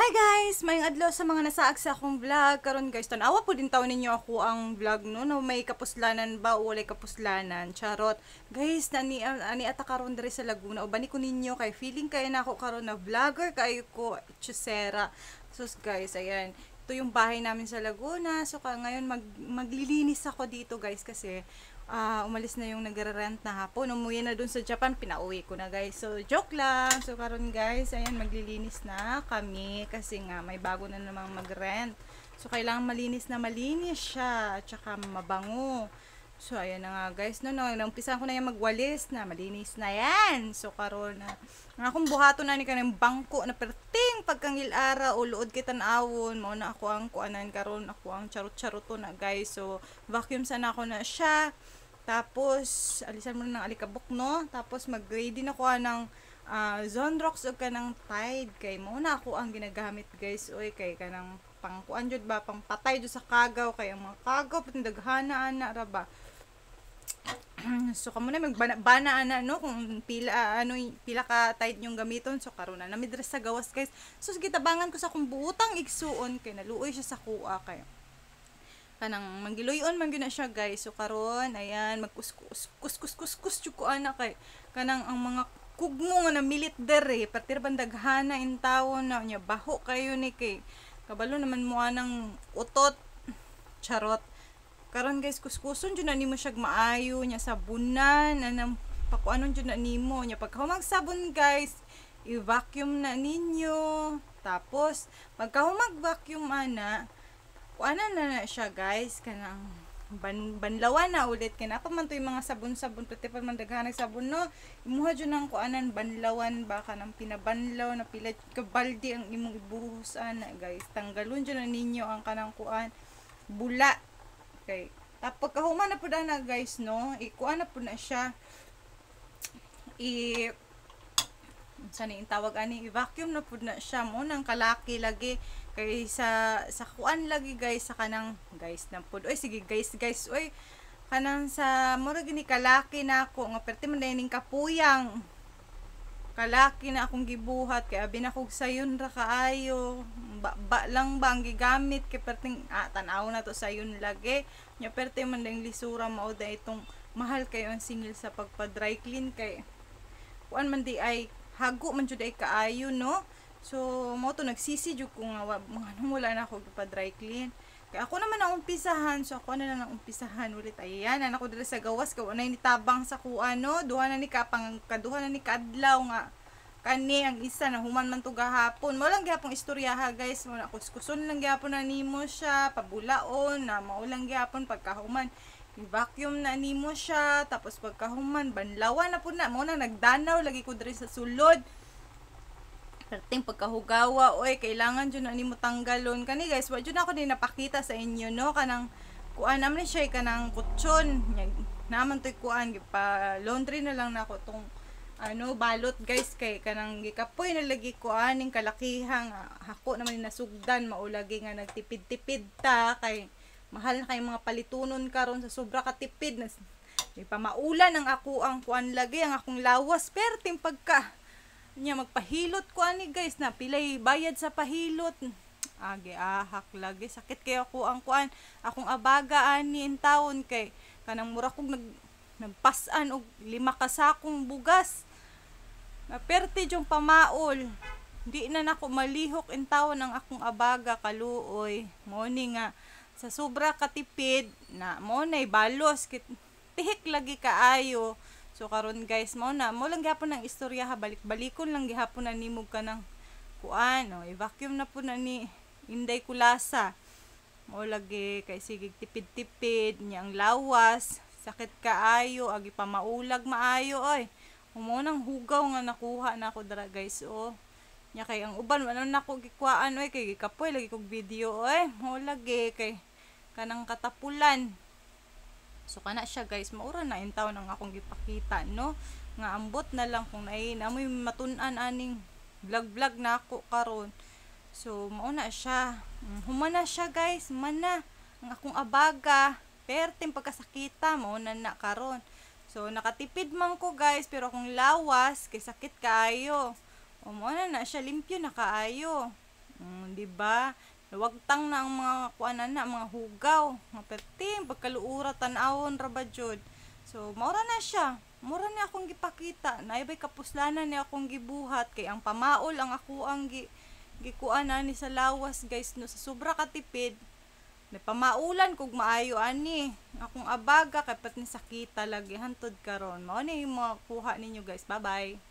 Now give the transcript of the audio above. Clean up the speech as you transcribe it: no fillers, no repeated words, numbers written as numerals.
Hi guys! Mayong adlaw sa mga nasaag sa akong vlog. Karon guys, tanawa po din taon ninyo ako ang vlog no, na may kapuslanan ba o walay kapuslanan. Charot. Guys, ani ata karon diri sa Laguna. O bani ko ninyo kay feeling kay na ako karon na vlogger kayo ko chusera. So guys, ayan. Ito yung bahay namin sa Laguna. So ngayon maglilinis ako dito guys kasi umalis na yung nagre-rent na hapon. Umuwi na dun sa Japan, pinauwi ko na guys. So, joke lang. So, karon guys, ayan, maglilinis na kami kasi nga may bago na namang mag-rent. So, kailangan malinis na malinis siya at saka mabango. So, ayan na nga guys. Naumpisa ko na yung magwalis na malinis na yan. So, karon na nga akong buhato na ni kanang bangko na perting pagkangil ara o luod kita naawon. Mao na ako ang kuanan karon, ako ang charot-charoto na guys. So, vacuum sana ako na siya. Tapos, alisan mo na ng alikabok, no? Tapos, mag-ready na ko ng Zonrox o kanang Tide. Kay mo na ako ang ginagamit, guys. Oy, kay kanang pangkuan jud ba? Pangpatay jud sa kagaw. Kay ang mga kagaw, patindaghana, ana, raba. So, kamo na magbana ana, no? Kung pila ka Tide yung gamiton. So, karon na namidres sa gawas, guys. So, gitabangan ko sa kung buutang igsuon. Kay naluoy siya sa kuha, kay kanang manggiluyon man gyud na siya guys. So karon ayan magkuskus ko ana kay kanang ang mga kugmo nga na milit dere partir bandaghana in tawon na nya baho kayo ni kay kabalo naman mo anang utot charot. Karon guys kuskuson jud na nimo siya maayo nya sabunan anang pakuanon jud na nimo nya pagkahumag sabon guys i-vacuum na ninyo. Tapos pagkahumag vacuum ana kuanan na siya guys kanang banlawan na ulit kana pa man to yung mga sabon-sabon pati pa man daghanag sabon no imuha jud nang kuanan banlawan ba kanang pinabanlaw na pila ka balde ang imong ibuhos ana guys tanggalon jud na ninyo ang kanang kuan bula okay tapos kahuman na pud na guys no ikuan na pud na siya sani tawag ani i-vacuum na pud na siya mo nang kalaki lagi kay sa kuan lagi guys sa kanang guys na pud oy sige guys oy kanang sa mura gini kalaki na ako nga perti man dining kapuyang kalaki na akong gibuhat kay abi na kog sayon ra kaayo ba lang ba ang gigamit kay perting tan-aw na to sayon lagi nya perti man ding lisura mao da itong mahal kayo ang singil sa pagpa dry clean kay kuan man di ay hago man jud ay kaayo no. So mo to nagsisi jud ko nga wala na ako pa dry clean. Kaya ako naman ang umpisahan, so ako na lang ang umpisahan ulit. Ayan, ako dito sa gawas ko na nitabang sa kuan no. Duha na ni kaduha na ni kadlaw nga kani ang isa na human man to gahapon. Mo lang gyapon istoryaha guys, mo na kuskuson lang gyapon na nimo siya, pabulaon na maulang gyapon pagkahuman. I-vacuum na nimo siya, tapos pagkahuman banlawan na pud na mo na nagdanaw lagi ko diri sa sulod. Perting pagkahugawa oy kailangan jud na nimo tanggalon kani guys wa jud na ako din napakita sa inyo no kanang kuan naman siya kanang kutsyon naman toy kuan pa laundry na lang nako tong balot guys kay kanang gikapoy na lagi kuan ning kalakihang hako naman ni nasugdan maulagi nga nagtipid-tipid ta kay mahal na kay mga palitunon karon sa sobra ka tipid na pamaulan ang ako ang kuan lagi ang akong lawas perting pagka nya magpahilot ko ani guys na pilay bayad sa pahilot ahak lagi sakit kay ako ang kuan akong abaga ani in taon kay kanang mura kog nagpasan og 5 ka sakong bugas na perti jong pamaol di na nako malihok in taon ang akong abaga kaluoy mo ni nga sa sobra katipid na mo nay balos tihik lagi kaayo. So karon guys mo lang gyapon ang istorya ha balik-balikon lang gihapon na nimog ka ng kuan no i-vacuum na po na ni Inday Kulasa mo lagi kay sige tipid-tipid niyang lawas sakit kaayo agi pa maulag maayo oy mo nang hugaw nga nakuha na ako dara guys nya kay ang uban wala na ko gikuan oy kay gikapoy lagi kog video oy mo lagi kay kanang katapulan. So kana siya guys, maura na in taon ang akong gipakita no. Nga ambot na lang kung amoy matun-an aning vlog na ako karon. So mao na siya. Human na siya guys, mana ang akong abaga. Perting pagkasakita mao na karon. So nakatipid man ko guys, pero kung lawas kay sakit kaayo. O mo na siya limpyo na kaayo. Di ba? Wagtang na ang mga kuanan na mga hugaw, mga perting pagkaluura tan-awon ra ba jud. So maura na siya. Mura ni akong gipakita, naibay kapuslanan ni akong gibuhat kay ang pamaol ang ako ang gikuanan ni sa lawas guys no sa sobra katipid. May pamaulan kog maayo ani. Akong abaga kay pat ni sakita lagi hantod karon. Mao ni yung mga kuha ninyo guys. Bye bye.